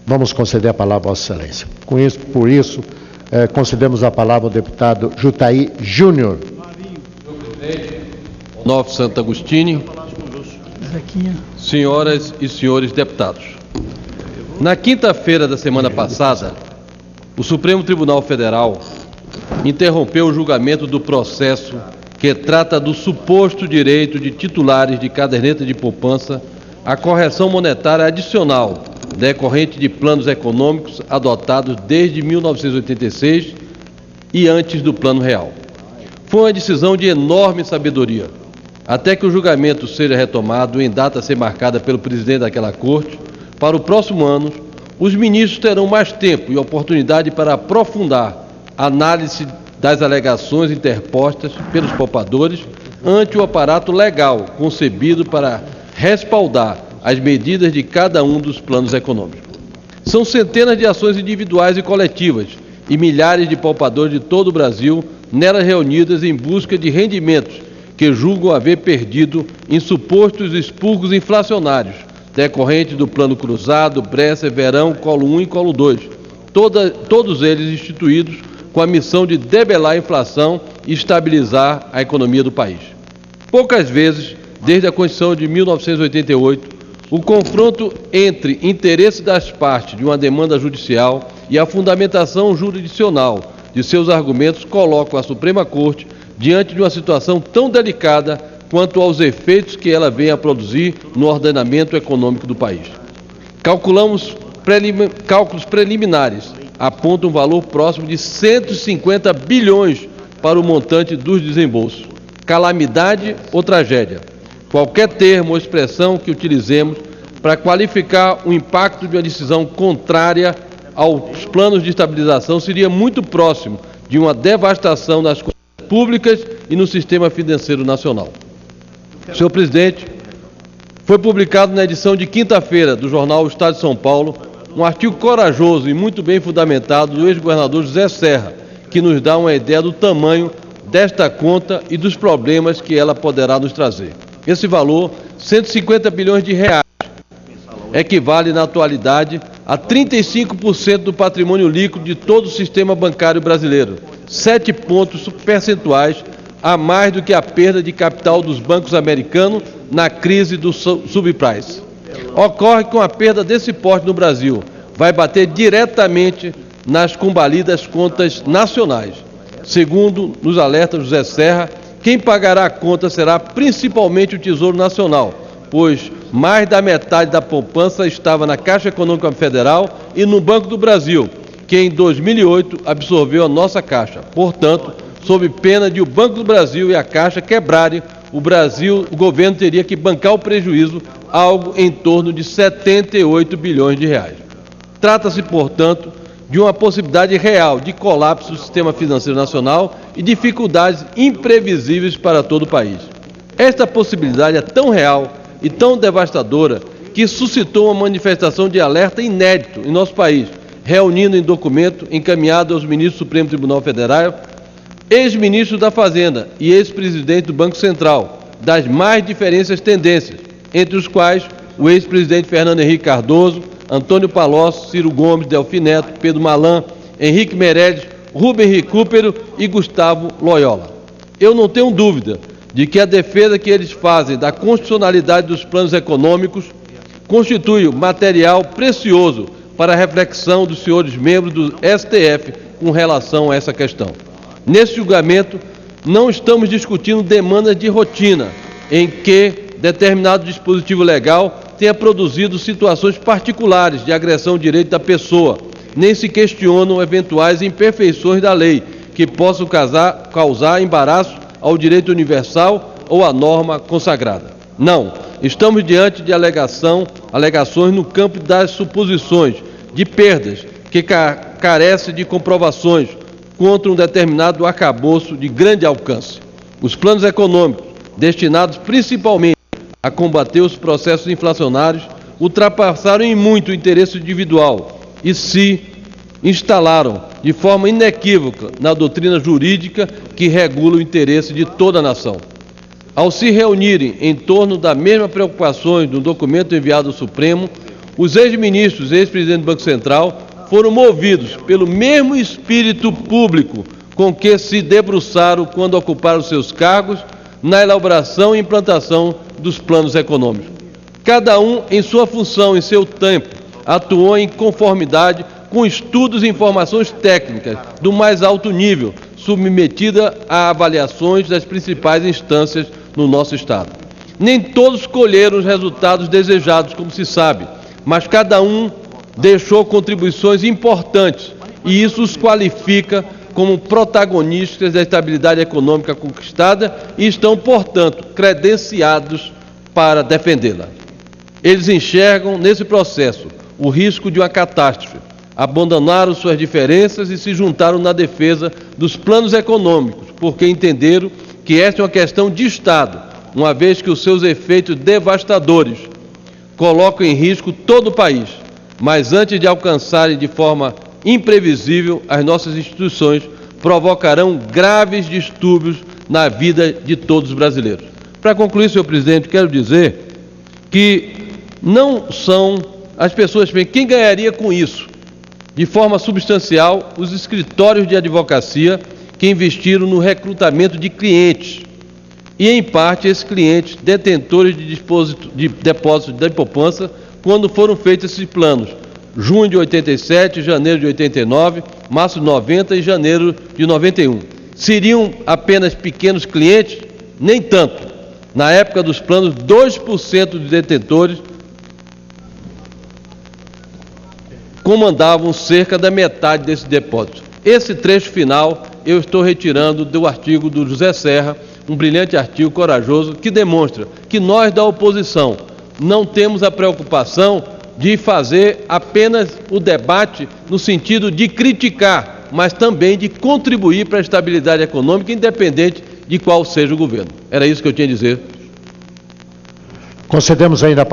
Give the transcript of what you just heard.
Vamos conceder a palavra a Vossa Excelência. Por isso, concedemos a palavra ao deputado Jutaí Júnior. Nove Santo Agostinho, senhoras e senhores deputados. Na quinta-feira da semana passada, o Supremo Tribunal Federal interrompeu o julgamento do processo que trata do suposto direito de titulares de caderneta de poupança à correção monetária adicional decorrente de planos econômicos adotados desde 1986 e antes do Plano Real. Foi uma decisão de enorme sabedoria. Até que o julgamento seja retomado em data a ser marcada pelo presidente daquela corte, para o próximo ano, os ministros terão mais tempo e oportunidade para aprofundar a análise das alegações interpostas pelos poupadores ante o aparato legal concebido para respaldar as medidas de cada um dos planos econômicos. São centenas de ações individuais e coletivas e milhares de poupadores de todo o Brasil nelas reunidas em busca de rendimentos que julgam haver perdido em supostos expurgos inflacionários decorrentes do Plano Cruzado, Bresser, Verão, Colo 1 e Colo 2, todos eles instituídos com a missão de debelar a inflação e estabilizar a economia do país. Poucas vezes, desde a Constituição de 1988, o confronto entre interesse das partes de uma demanda judicial e a fundamentação jurisdicional de seus argumentos colocam a Suprema Corte diante de uma situação tão delicada quanto aos efeitos que ela vem a produzir no ordenamento econômico do país. Cálculos preliminares apontam um valor próximo de 150 bilhões para o montante dos desembolsos. Calamidade ou tragédia? Qualquer termo ou expressão que utilizemos para qualificar o impacto de uma decisão contrária aos planos de estabilização seria muito próximo de uma devastação nas contas públicas e no sistema financeiro nacional. Senhor presidente, foi publicado na edição de quinta-feira do jornal O Estado de São Paulo um artigo corajoso e muito bem fundamentado do ex-governador José Serra, que nos dá uma ideia do tamanho desta conta e dos problemas que ela poderá nos trazer. Esse valor, 150 bilhões de reais, equivale na atualidade a 35% do patrimônio líquido de todo o sistema bancário brasileiro, 7 pontos percentuais a mais do que a perda de capital dos bancos americanos na crise do subprime. Ocorre que com a perda desse porte no Brasil, vai bater diretamente nas combalidas contas nacionais. Segundo nos alerta José Serra, quem pagará a conta será principalmente o Tesouro Nacional, pois mais da metade da poupança estava na Caixa Econômica Federal e no Banco do Brasil, que em 2008 absorveu a nossa Caixa. Portanto, sob pena de o Banco do Brasil e a Caixa quebrarem, o governo teria que bancar o prejuízo, algo em torno de 78 bilhões de reais. Trata-se, portanto, de uma possibilidade real de colapso do sistema financeiro nacional e dificuldades imprevisíveis para todo o país. Esta possibilidade é tão real e tão devastadora que suscitou uma manifestação de alerta inédito em nosso país, reunindo em documento encaminhado aos ministros do Supremo Tribunal Federal, ex-ministros da Fazenda e ex-presidente do Banco Central, das mais diferentes tendências, entre os quais o ex-presidente Fernando Henrique Cardoso, Antônio Palocci, Ciro Gomes, Delfim Neto, Pedro Malan, Henrique Meirelles, Rubem Recupero e Gustavo Loyola. Eu não tenho dúvida de que a defesa que eles fazem da constitucionalidade dos planos econômicos constitui material precioso para a reflexão dos senhores membros do STF com relação a essa questão. Nesse julgamento, não estamos discutindo demandas de rotina, em que determinado dispositivo legal tenha produzido situações particulares de agressão ao direito da pessoa, nem se questionam eventuais imperfeições da lei que possam causar embaraço ao direito universal ou à norma consagrada. Não, estamos diante de alegações no campo das suposições de perdas que carecem de comprovações contra um determinado arcabouço de grande alcance. Os planos econômicos, destinados principalmente a combater os processos inflacionários, ultrapassaram em muito o interesse individual e se instalaram de forma inequívoca na doutrina jurídica que regula o interesse de toda a nação. Ao se reunirem em torno das mesmas preocupações no documento enviado ao Supremo, Os ex-ministros e ex-presidente do Banco Central foram movidos pelo mesmo espírito público com que se debruçaram quando ocuparam seus cargos na elaboração e implantação dos planos econômicos. Cada um, em sua função, em seu tempo, atuou em conformidade com estudos e informações técnicas do mais alto nível, submetida a avaliações das principais instâncias no nosso Estado. Nem todos colheram os resultados desejados, como se sabe, mas cada um deixou contribuições importantes e isso os qualifica como protagonistas da estabilidade econômica conquistada e estão, portanto, credenciados para defendê-la. Eles enxergam nesse processo o risco de uma catástrofe, abandonaram suas diferenças e se juntaram na defesa dos planos econômicos, porque entenderam que esta é uma questão de Estado, uma vez que os seus efeitos devastadores colocam em risco todo o país, mas antes de alcançarem de forma imprevisível as nossas instituições, provocarão graves distúrbios na vida de todos os brasileiros. Para concluir, senhor presidente, quero dizer que não são as pessoas que quem ganharia com isso, de forma substancial, os escritórios de advocacia que investiram no recrutamento de clientes e, em parte, esses clientes detentores de depósitos da poupança quando foram feitos esses planos, junho de 87, janeiro de 89, março de 90 e janeiro de 91. Seriam apenas pequenos clientes? Nem tanto. Na época dos planos, 2% dos detentores comandavam cerca da metade desses depósitos. Esse trecho final eu estou retirando do artigo do José Serra, um brilhante artigo corajoso que demonstra que nós da oposição não temos a preocupação de fazer apenas o debate no sentido de criticar, mas também de contribuir para a estabilidade econômica, independente de qual seja o governo. Era isso que eu tinha a dizer. Concedemos ainda a